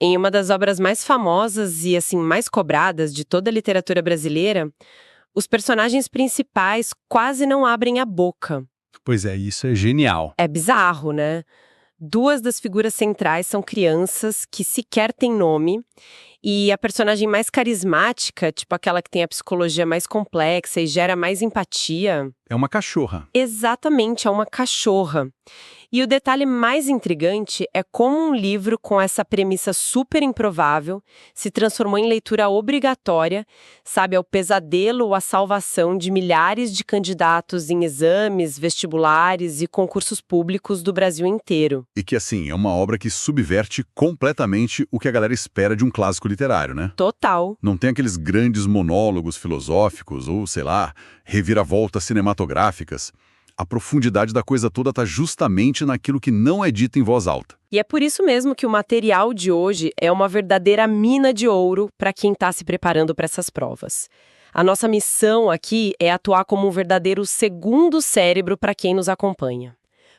Em uma das obras mais famosas e, assim, mais cobradas de toda a literatura brasileira, os personagens principais quase não abrem a boca. Pois é, isso é genial. É bizarro, né? Duas das figuras centrais são crianças que sequer têm nome, e a personagem mais carismática, tipo aquela que tem a psicologia mais complexa e gera mais empatia, É uma cachorra. exatamente é uma cachorra. E o detalhe mais intrigante é como um livro com essa premissa super improvável se transformou em leitura obrigatória, sabe, ao pesadelo ou à salvação de milhares de candidatos em exames, vestibulares e concursos públicos do Brasil inteiro. E que, assim, é uma obra que subverte completamente o que a galera espera de um clássico literário, né? Total. Não tem aqueles grandes monólogos filosóficos ou, sei lá, reviravoltas cinematográficas. A profundidade da coisa toda está justamente naquilo que não é dito em voz alta. E é por isso mesmo que o material de hoje é uma verdadeira mina de ouro para quem está se preparando para essas provas. A nossa missão aqui é atuar como um verdadeiro segundo cérebro para quem nos acompanha.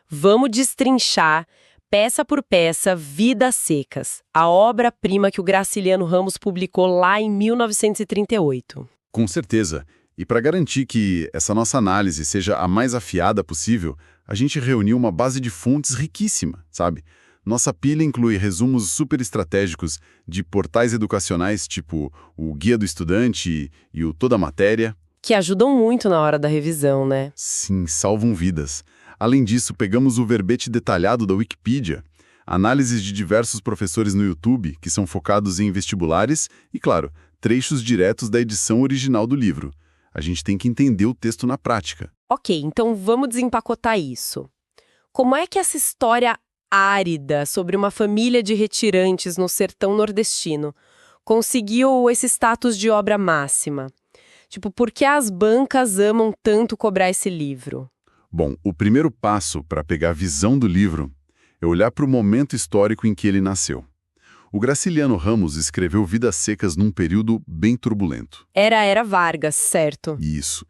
Vamos destrinchar, peça por peça, Vidas Secas, a obra-prima que o Graciliano Ramos publicou lá em 1938. Com certeza. E para garantir que essa nossa análise seja a mais afiada possível, a gente reuniu uma base de fontes riquíssima, sabe? Nossa pilha inclui resumos super estratégicos de portais educacionais tipo o Guia do Estudante e o Toda Matéria. Que ajudam muito na hora da revisão, né? Sim, salvam vidas. Além disso, pegamos o verbete detalhado da Wikipedia, análises de diversos professores no YouTube que são focados em vestibulares e, claro, trechos diretos da edição original do livro. A gente tem que entender o texto na prática. Ok, então vamos desempacotar isso. Como é que essa história árida sobre uma família de retirantes no sertão nordestino conseguiu esse status de obra máxima? Tipo, por que as bancas amam tanto cobrar esse livro? Bom, o primeiro passo para pegar a visão do livro é olhar para o momento histórico em que ele nasceu. O Graciliano Ramos escreveu Vidas Secas num período bem turbulento. Era Vargas, certo? Isso.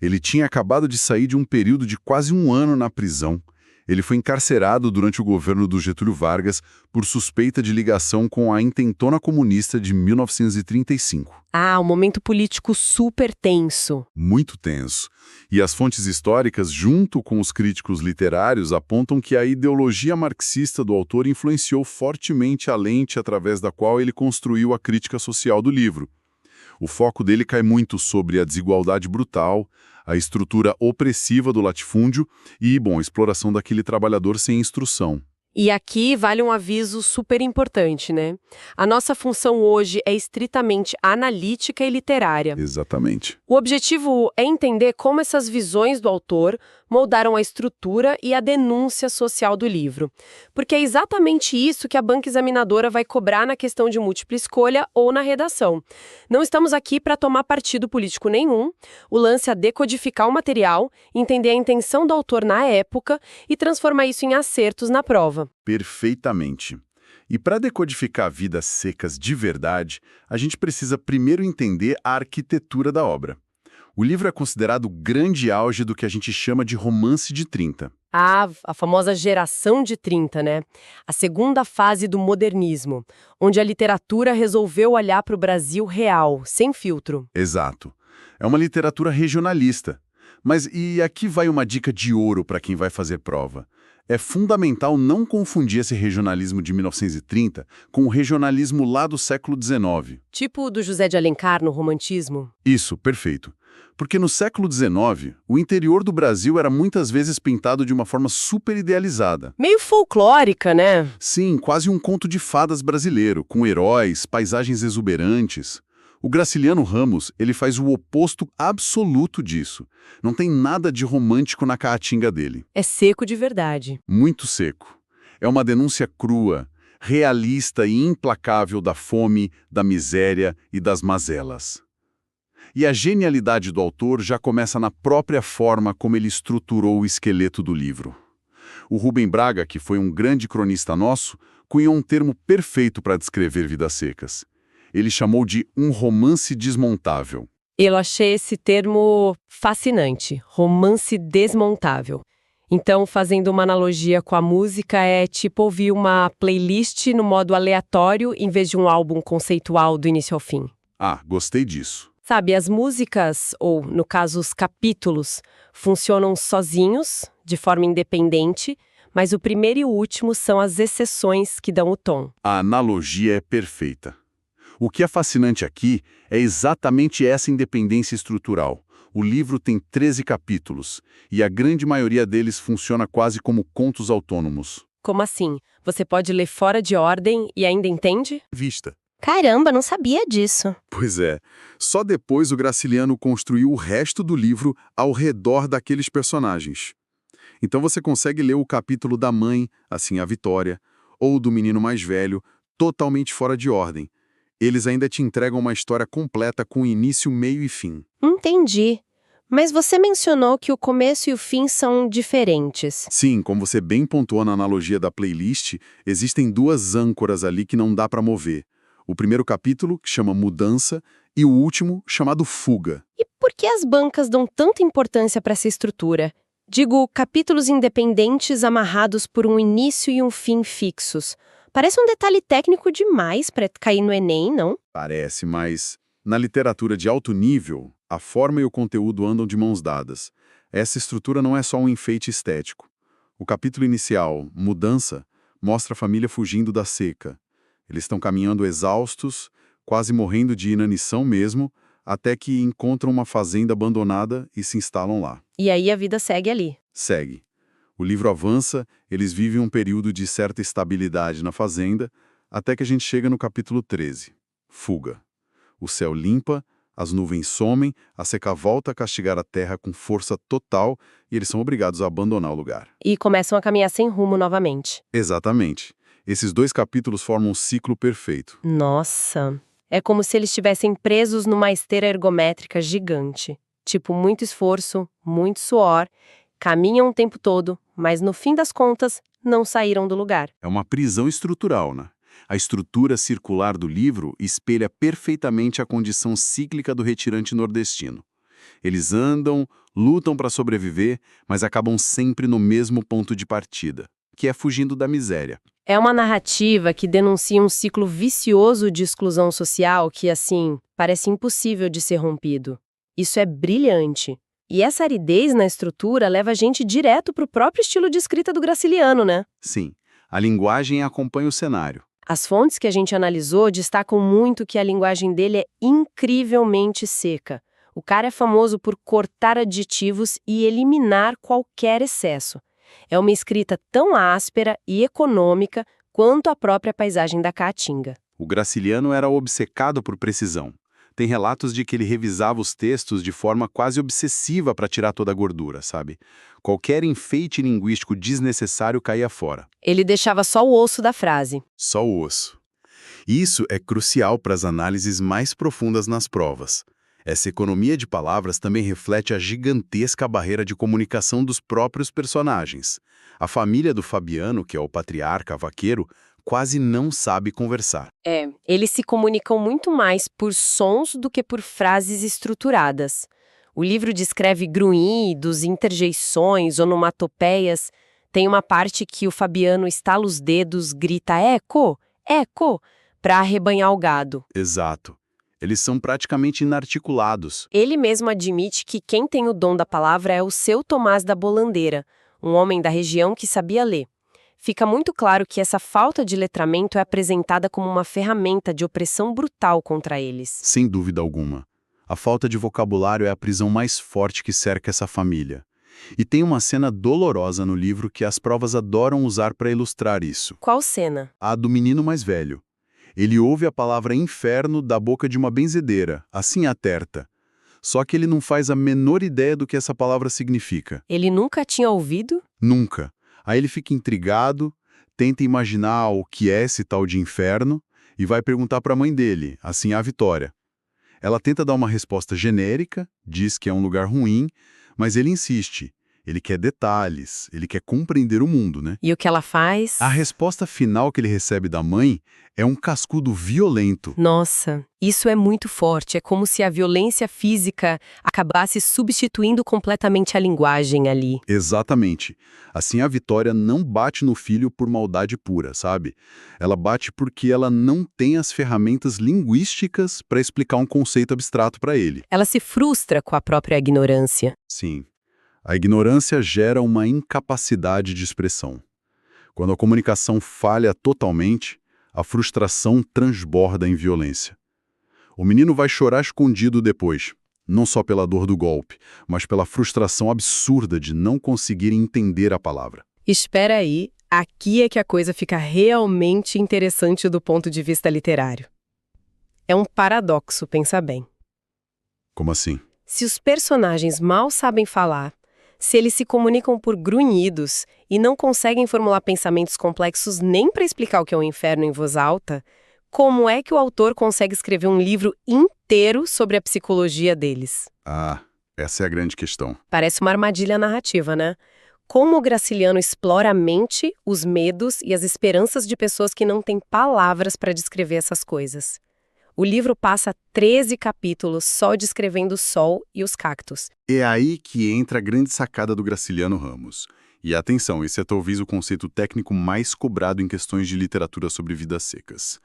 Ele tinha acabado de sair de um período de quase um ano na prisão. Ele foi encarcerado durante o governo do Getúlio Vargas por suspeita de ligação com a intentona comunista de 1935. Ah, um momento político super tenso. Muito tenso. E as fontes históricas, junto com os críticos literários, apontam que a ideologia marxista do autor influenciou fortemente a lente através da qual ele construiu a crítica social do livro. O foco dele cai muito sobre a desigualdade brutal, a estrutura opressiva do latifúndio e, bom, a exploração daquele trabalhador sem instrução. E aqui vale um aviso super importante, né? A nossa função hoje é estritamente analítica e literária. Exatamente. O objetivo é entender como essas visões do autor moldaram a estrutura e a denúncia social do livro. Porque é exatamente isso que a banca examinadora vai cobrar na questão de múltipla escolha ou na redação. Não estamos aqui para tomar partido político nenhum. O lance é decodificar o material, entender a intenção do autor na época e transformar isso em acertos na prova. Perfeitamente. E para decodificar Vidas Secas de verdade, a gente precisa primeiro entender a arquitetura da obra. O livro é considerado o grande auge do que a gente chama de romance de 30. Ah, a famosa geração de 30, né? A segunda fase do modernismo, onde a literatura resolveu olhar para o Brasil real, sem filtro. Exato. É uma literatura regionalista. Mas e aqui vai uma dica de ouro para quem vai fazer prova. É fundamental não confundir esse regionalismo de 1930 com o regionalismo lá do século XIX. Tipo do José de Alencar no romantismo? Isso, perfeito. Porque no século XIX, o interior do Brasil era muitas vezes pintado de uma forma super idealizada. Meio folclórica, né? Sim, quase um conto de fadas brasileiro, com heróis, paisagens exuberantes. O Graciliano Ramos, ele faz o oposto absoluto disso. Não tem nada de romântico na caatinga dele. É seco de verdade. Muito seco. É uma denúncia crua, realista e implacável da fome, da miséria e das mazelas. E a genialidade do autor já começa na própria forma como ele estruturou o esqueleto do livro. O Rubem Braga, que foi um grande cronista nosso, cunhou um termo perfeito para descrever Vidas Secas. Ele chamou de um romance desmontável. Eu achei esse termo fascinante, romance desmontável. Então, fazendo uma analogia com a música, é tipo ouvir uma playlist no modo aleatório em vez de um álbum conceitual do início ao fim. Ah, gostei disso. Sabe, as músicas, ou no caso os capítulos, funcionam sozinhos, de forma independente, mas o primeiro e o último são as exceções que dão o tom. A analogia é perfeita. O que é fascinante aqui é exatamente essa independência estrutural. O livro tem 13 capítulos, e a grande maioria deles funciona quase como contos autônomos. Como assim? Você pode ler fora de ordem e ainda entende? Vista. Caramba, não sabia disso. Pois é. Só depois o Graciliano construiu o resto do livro ao redor daqueles personagens. Então você consegue ler o capítulo da mãe, assim a Vitória, ou do menino mais velho, totalmente fora de ordem. Eles ainda te entregam uma história completa com início, meio e fim. Entendi. Mas você mencionou que o começo e o fim são diferentes. Sim, como você bem pontuou na analogia da playlist, existem duas âncoras ali que não dá para mover. O primeiro capítulo, que chama Mudança, e o último, chamado Fuga. E por que as bancas dão tanta importância para essa estrutura? Digo, capítulos independentes amarrados por um início e um fim fixos. Parece um detalhe técnico demais para cair no Enem, não? Parece, mas na literatura de alto nível, a forma e o conteúdo andam de mãos dadas. Essa estrutura não é só um enfeite estético. O capítulo inicial, Mudança, mostra a família fugindo da seca. Eles estão caminhando exaustos, quase morrendo de inanição mesmo, até que encontram uma fazenda abandonada e se instalam lá. E aí a vida segue ali. Segue. O livro avança, eles vivem um período de certa estabilidade na fazenda, até que a gente chega no capítulo 13, Fuga. O céu limpa, as nuvens somem, a seca volta a castigar a terra com força total e eles são obrigados a abandonar o lugar. E começam a caminhar sem rumo novamente. Exatamente. Esses dois capítulos formam um ciclo perfeito. Nossa, é como se eles estivessem presos numa esteira ergométrica gigante. Tipo, muito esforço, muito suor, caminham o tempo todo, mas no fim das contas, não saíram do lugar. É uma prisão estrutural, né? A estrutura circular do livro espelha perfeitamente a condição cíclica do retirante nordestino. Eles andam, lutam para sobreviver, mas acabam sempre no mesmo ponto de partida, que é fugindo da miséria. É uma narrativa que denuncia um ciclo vicioso de exclusão social que, assim, parece impossível de ser rompido. Isso é brilhante. E essa aridez na estrutura leva a gente direto para o próprio estilo de escrita do Graciliano, né? Sim, a linguagem acompanha o cenário. As fontes que a gente analisou destacam muito que a linguagem dele é incrivelmente seca. O cara é famoso por cortar adjetivos e eliminar qualquer excesso. É uma escrita tão áspera e econômica quanto a própria paisagem da Caatinga. O Graciliano era obcecado por precisão. Tem relatos de que ele revisava os textos de forma quase obsessiva para tirar toda a gordura, sabe? Qualquer enfeite linguístico desnecessário caía fora. Ele deixava só o osso da frase. Só o osso. Isso é crucial para as análises mais profundas nas provas. Essa economia de palavras também reflete a gigantesca barreira de comunicação dos próprios personagens. A família do Fabiano, que é o patriarca vaqueiro, quase não sabe conversar. Eles se comunicam muito mais por sons do que por frases estruturadas. O livro descreve grunhidos, interjeições, onomatopeias. Tem uma parte que o Fabiano estala os dedos, grita eco, eco, para arrebanhar o gado. Exato. Eles são praticamente inarticulados. Ele mesmo admite que quem tem o dom da palavra é o seu Tomás da Bolandeira, um homem da região que sabia ler. Fica muito claro que essa falta de letramento é apresentada como uma ferramenta de opressão brutal contra eles. Sem dúvida alguma. A falta de vocabulário é a prisão mais forte que cerca essa família. E tem uma cena dolorosa no livro que as provas adoram usar para ilustrar isso. Qual cena? A do menino mais velho. Ele ouve a palavra inferno da boca de uma benzedeira, assim aterta. Só que ele não faz a menor ideia do que essa palavra significa. Ele nunca tinha ouvido? Nunca. Aí ele fica intrigado, tenta imaginar o que é esse tal de inferno e vai perguntar para a mãe dele, assim a Vitória. Ela tenta dar uma resposta genérica, diz que é um lugar ruim, mas ele insiste. Ele quer detalhes, ele quer compreender o mundo, né? E o que ela faz? A resposta final que ele recebe da mãe é um cascudo violento. Nossa, isso é muito forte. É como se a violência física acabasse substituindo completamente a linguagem ali. Exatamente. Assim, a Vitória não bate no filho por maldade pura, sabe? Ela bate porque ela não tem as ferramentas linguísticas para explicar um conceito abstrato para ele. Ela se frustra com a própria ignorância. Sim. A ignorância gera uma incapacidade de expressão. Quando a comunicação falha totalmente, a frustração transborda em violência. O menino vai chorar escondido depois, não só pela dor do golpe, mas pela frustração absurda de não conseguir entender a palavra. Espera aí, aqui é que a coisa fica realmente interessante do ponto de vista literário. É um paradoxo, pensa bem. Como assim? Se os personagens mal sabem falar, se eles se comunicam por grunhidos e não conseguem formular pensamentos complexos nem para explicar o que é o inferno em voz alta, como é que o autor consegue escrever um livro inteiro sobre a psicologia deles? Ah, essa é a grande questão. Parece uma armadilha narrativa, né? Como o Graciliano explora a mente, os medos e as esperanças de pessoas que não têm palavras para descrever essas coisas. O livro passa 13 capítulos só descrevendo o sol e os cactos. É aí que entra a grande sacada do Graciliano Ramos. E atenção, esse é talvez o conceito técnico mais cobrado em questões de literatura sobre vidas secas.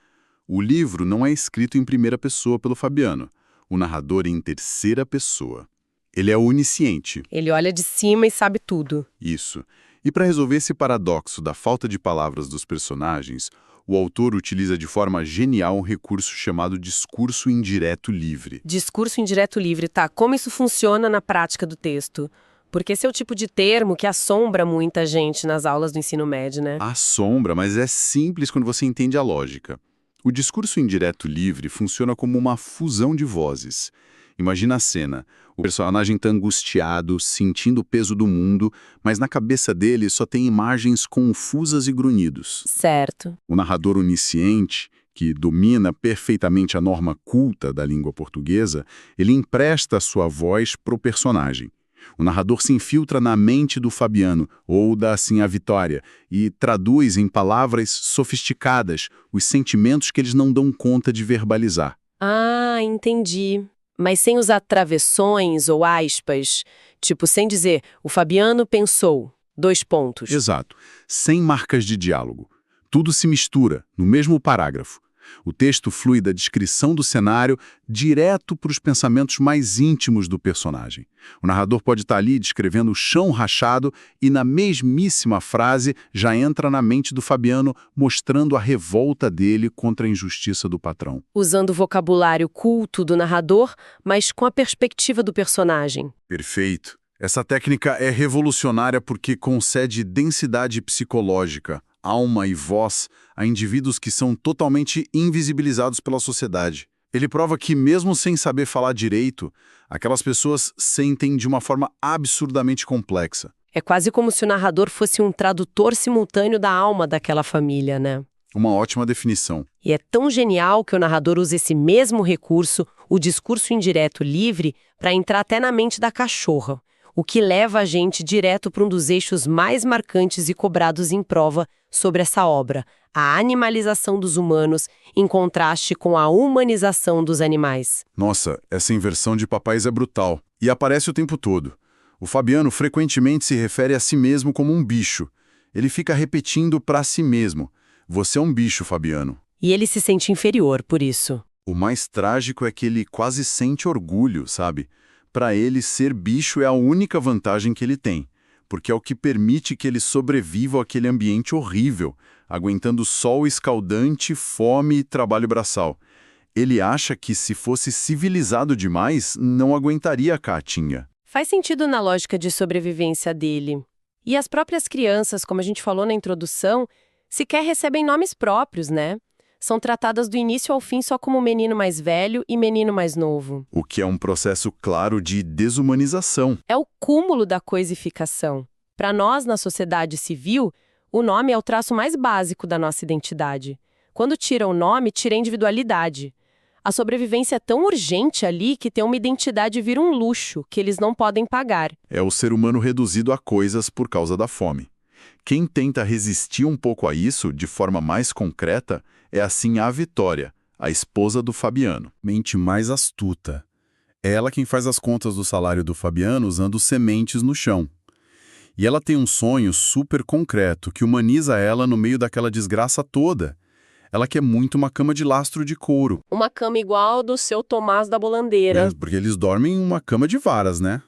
O livro não é escrito em primeira pessoa pelo Fabiano, o narrador é em terceira pessoa. Ele é onisciente. Ele olha de cima e sabe tudo. Isso. E para resolver esse paradoxo da falta de palavras dos personagens, o autor utiliza de forma genial um recurso chamado discurso indireto livre. Discurso indireto livre, tá? Como isso funciona na prática do texto? Porque esse é o tipo de termo que assombra muita gente nas aulas do ensino médio, né? Assombra, mas é simples quando você entende a lógica. O discurso indireto livre funciona como uma fusão de vozes. Imagina a cena. O personagem está angustiado, sentindo o peso do mundo, mas na cabeça dele só tem imagens confusas e grunhidos. Certo. O narrador onisciente, que domina perfeitamente a norma culta da língua portuguesa, ele empresta a sua voz para o personagem. O narrador se infiltra na mente do Fabiano, ou da a Vitória, e traduz em palavras sofisticadas os sentimentos que eles não dão conta de verbalizar. Ah, entendi. Mas sem usar travessões ou aspas, tipo sem dizer, o Fabiano pensou, : Exato. Sem marcas de diálogo. Tudo se mistura, no mesmo parágrafo. O texto flui da descrição do cenário direto para os pensamentos mais íntimos do personagem. O narrador pode estar ali descrevendo o chão rachado e, na mesmíssima frase, já entra na mente do Fabiano, mostrando a revolta dele contra a injustiça do patrão. Usando o vocabulário culto do narrador, mas com a perspectiva do personagem. Perfeito. Essa técnica é revolucionária porque concede densidade psicológica, alma e voz a indivíduos que são totalmente invisibilizados pela sociedade. Ele prova que, mesmo sem saber falar direito, aquelas pessoas sentem de uma forma absurdamente complexa. É quase como se o narrador fosse um tradutor simultâneo da alma daquela família, né? Uma ótima definição. E é tão genial que o narrador usa esse mesmo recurso, o discurso indireto livre, para entrar até na mente da cachorra, o que leva a gente direto para um dos eixos mais marcantes e cobrados em prova sobre essa obra, a animalização dos humanos em contraste com a humanização dos animais. Nossa, essa inversão de papéis é brutal e aparece o tempo todo. O Fabiano frequentemente se refere a si mesmo como um bicho. Ele fica repetindo para si mesmo: você é um bicho, Fabiano. E ele se sente inferior por isso. O mais trágico é que ele quase sente orgulho, sabe? Para ele, ser bicho é a única vantagem que ele tem, porque é o que permite que ele sobreviva àquele ambiente horrível, aguentando sol escaldante, fome e trabalho braçal. Ele acha que, se fosse civilizado demais, não aguentaria a caatinga. Faz sentido na lógica de sobrevivência dele. E as próprias crianças, como a gente falou na introdução, sequer recebem nomes próprios, né? São tratadas do início ao fim só como menino mais velho e menino mais novo. O que é um processo claro de desumanização. É o cúmulo da coisificação. Para nós, na sociedade civil, o nome é o traço mais básico da nossa identidade. Quando tira o nome, tira a individualidade. A sobrevivência é tão urgente ali que ter uma identidade vira um luxo que eles não podem pagar. É o ser humano reduzido a coisas por causa da fome. Quem tenta resistir um pouco a isso, de forma mais concreta, é assim a Vitória, a esposa do Fabiano. Mente mais astuta. É ela quem faz as contas do salário do Fabiano usando sementes no chão. E ela tem um sonho super concreto que humaniza ela no meio daquela desgraça toda. Ela quer muito uma cama de lastro de couro. Uma cama igual do seu Tomás da Bolandeira. Porque eles dormem em uma cama de varas, né?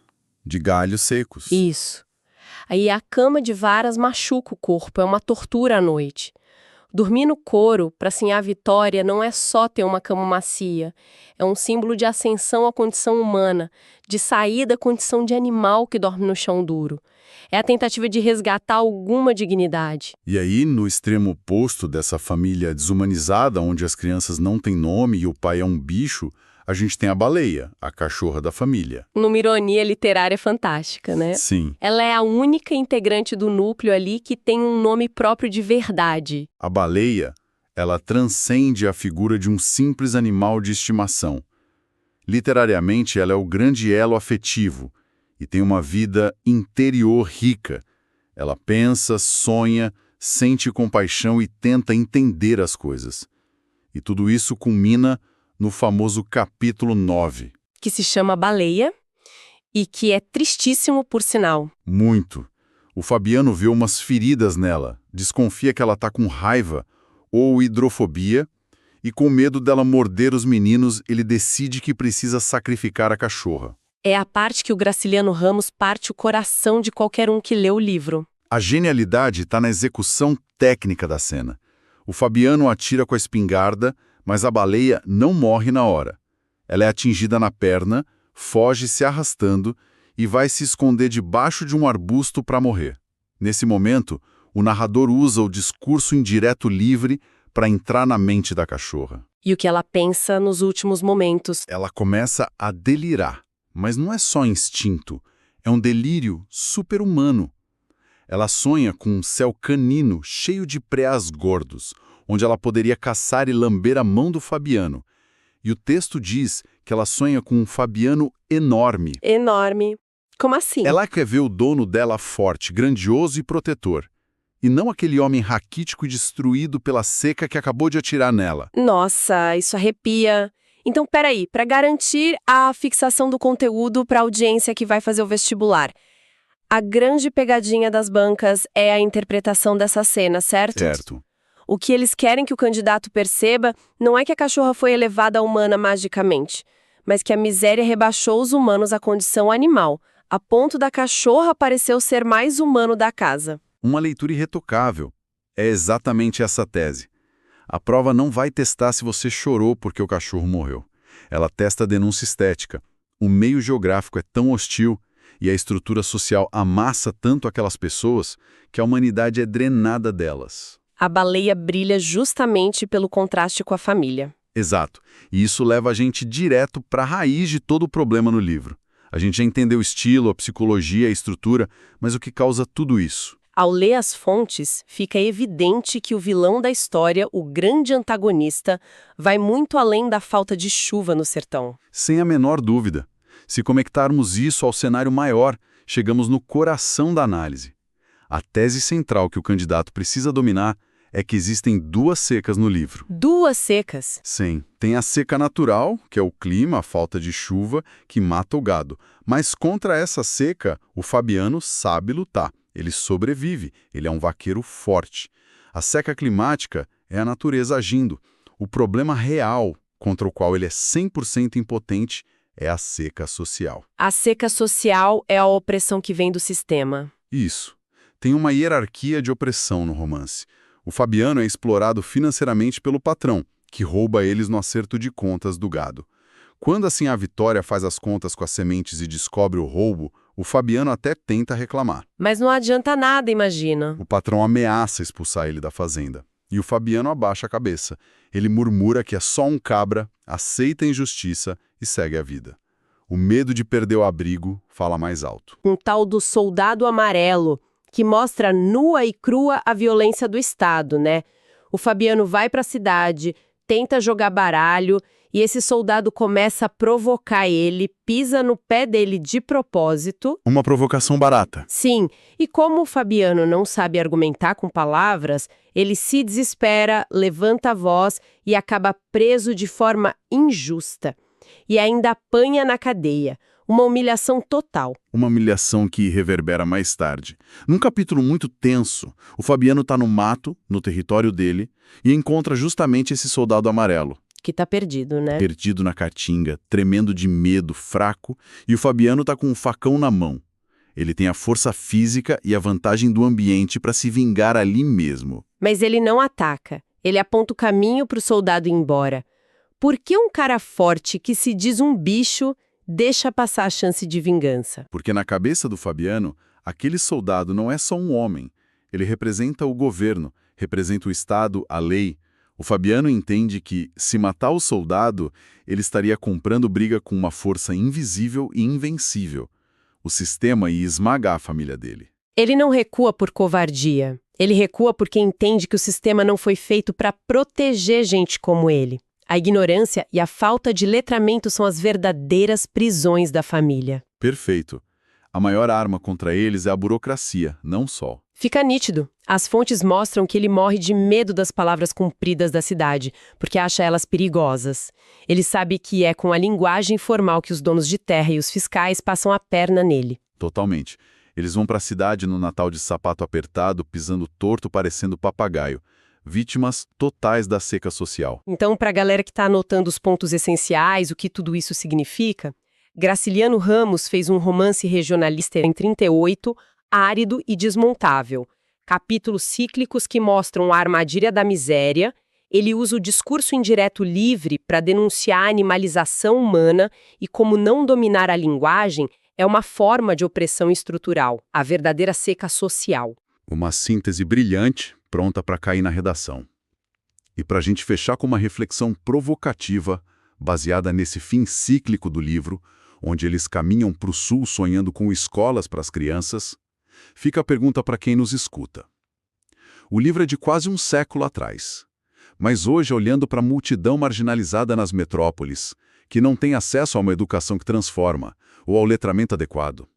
De galhos secos. Isso. Aí a cama de varas machuca o corpo, é uma tortura à noite. Dormir no couro, para Sinhá Vitória, não é só ter uma cama macia. É um símbolo de ascensão à condição humana, de sair da condição de animal que dorme no chão duro. É a tentativa de resgatar alguma dignidade. E aí, no extremo oposto dessa família desumanizada, onde as crianças não têm nome e o pai é um bicho, a gente tem a baleia, a cachorra da família. Numa ironia literária fantástica, né? Sim. Ela é a única integrante do núcleo ali que tem um nome próprio de verdade. A baleia, ela transcende a figura de um simples animal de estimação. Literariamente, ela é o grande elo afetivo e tem uma vida interior rica. Ela pensa, sonha, sente compaixão e tenta entender as coisas. E tudo isso culmina no famoso capítulo 9. Que se chama Baleia e que é tristíssimo por sinal. Muito. O Fabiano vê umas feridas nela, desconfia que ela está com raiva ou hidrofobia e com medo dela morder os meninos, ele decide que precisa sacrificar a cachorra. É a parte que o Graciliano Ramos parte o coração de qualquer um que lê o livro. A genialidade está na execução técnica da cena. O Fabiano atira com a espingarda, mas a baleia não morre na hora. Ela é atingida na perna, foge se arrastando e vai se esconder debaixo de um arbusto para morrer. Nesse momento, o narrador usa o discurso indireto livre para entrar na mente da cachorra. E o que ela pensa nos últimos momentos. Ela começa a delirar, mas não é só instinto, é um delírio super-humano. Ela sonha com um céu canino cheio de preás gordos, onde ela poderia caçar e lamber a mão do Fabiano. E o texto diz que ela sonha com um Fabiano enorme. Enorme. Como assim? Ela quer ver o dono dela forte, grandioso e protetor. E não aquele homem raquítico e destruído pela seca que acabou de atirar nela. Nossa, isso arrepia. Então, peraí, para garantir a fixação do conteúdo para a audiência que vai fazer o vestibular, a grande pegadinha das bancas é a interpretação dessa cena, certo? Certo. O que eles querem que o candidato perceba não é que a cachorra foi elevada à humana magicamente, mas que a miséria rebaixou os humanos à condição animal, a ponto da cachorra parecer o ser mais humano da casa. Uma leitura irretocável. É exatamente essa tese. A prova não vai testar se você chorou porque o cachorro morreu. Ela testa a denúncia estética. O meio geográfico é tão hostil e a estrutura social amassa tanto aquelas pessoas que a humanidade é drenada delas. A baleia brilha justamente pelo contraste com a família. Exato. E isso leva a gente direto para a raiz de todo o problema no livro. A gente já entendeu o estilo, a psicologia, a estrutura, mas o que causa tudo isso? Ao ler as fontes, fica evidente que o vilão da história, o grande antagonista, vai muito além da falta de chuva no sertão. Sem a menor dúvida. Se conectarmos isso ao cenário maior, chegamos no coração da análise. A tese central que o candidato precisa dominar é que existem duas secas no livro. Duas secas? Sim. Tem a seca natural, que é o clima, a falta de chuva, que mata o gado. Mas contra essa seca, o Fabiano sabe lutar. Ele sobrevive, ele é um vaqueiro forte. A seca climática é a natureza agindo. O problema real, contra o qual ele é 100% impotente, é a seca social. A seca social é a opressão que vem do sistema. Isso. Tem uma hierarquia de opressão no romance. O Fabiano é explorado financeiramente pelo patrão, que rouba eles no acerto de contas do gado. Quando assim a Vitória faz as contas com as sementes e descobre o roubo, o Fabiano até tenta reclamar. Mas não adianta nada, imagina. O patrão ameaça expulsar ele da fazenda. E o Fabiano abaixa a cabeça. Ele murmura que é só um cabra, aceita a injustiça e segue a vida. O medo de perder o abrigo fala mais alto. Um tal do soldado amarelo, que mostra nua e crua a violência do Estado, né? O Fabiano vai para a cidade, tenta jogar baralho e esse soldado começa a provocar ele, pisa no pé dele de propósito. Uma provocação barata. Sim, e como o Fabiano não sabe argumentar com palavras, ele se desespera, levanta a voz e acaba preso de forma injusta. E ainda apanha na cadeia. Uma humilhação total. Uma humilhação que reverbera mais tarde. Num capítulo muito tenso, o Fabiano está no mato, no território dele, e encontra justamente esse soldado amarelo. Que tá perdido, né? Perdido na caatinga, tremendo de medo, fraco, e o Fabiano tá com um facão na mão. Ele tem a força física e a vantagem do ambiente para se vingar ali mesmo. Mas ele não ataca. Ele aponta o caminho pro soldado ir embora. Por que um cara forte que se diz um bicho deixa passar a chance de vingança? Porque na cabeça do Fabiano, aquele soldado não é só um homem. Ele representa o governo, representa o Estado, a lei. O Fabiano entende que, se matar o soldado, ele estaria comprando briga com uma força invisível e invencível. O sistema ia esmagar a família dele. Ele não recua por covardia. Ele recua porque entende que o sistema não foi feito para proteger gente como ele. A ignorância e a falta de letramento são as verdadeiras prisões da família. Perfeito. A maior arma contra eles é a burocracia, não só. Fica nítido. As fontes mostram que ele morre de medo das palavras compridas da cidade, porque acha elas perigosas. Ele sabe que é com a linguagem formal que os donos de terra e os fiscais passam a perna nele. Totalmente. Eles vão para a cidade no Natal de sapato apertado, pisando torto, parecendo papagaio. Vítimas totais da seca social. Então, para a galera que está anotando os pontos essenciais, o que tudo isso significa, Graciliano Ramos fez um romance regionalista em 38, árido e desmontável. Capítulos cíclicos que mostram a armadilha da miséria. Ele usa o discurso indireto livre para denunciar a animalização humana e como não dominar a linguagem é uma forma de opressão estrutural, a verdadeira seca social. Uma síntese brilhante, pronta para cair na redação. E para a gente fechar com uma reflexão provocativa, baseada nesse fim cíclico do livro, onde eles caminham para o sul sonhando com escolas para as crianças, fica a pergunta para quem nos escuta. O livro é de quase um século atrás, mas hoje olhando para a multidão marginalizada nas metrópoles, que não tem acesso a uma educação que transforma, ou ao letramento adequado.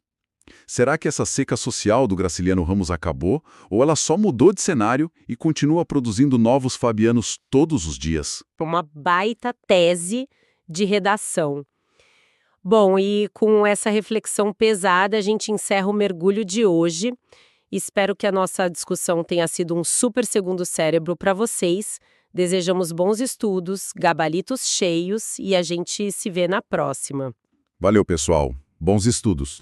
Será que essa seca social do Graciliano Ramos acabou, ou ela só mudou de cenário e continua produzindo novos Fabianos todos os dias? Uma baita tese de redação. Bom, e com essa reflexão pesada, a gente encerra o mergulho de hoje. Espero que a nossa discussão tenha sido um super segundo cérebro para vocês. Desejamos bons estudos, gabaritos cheios e a gente se vê na próxima. Valeu, pessoal. Bons estudos.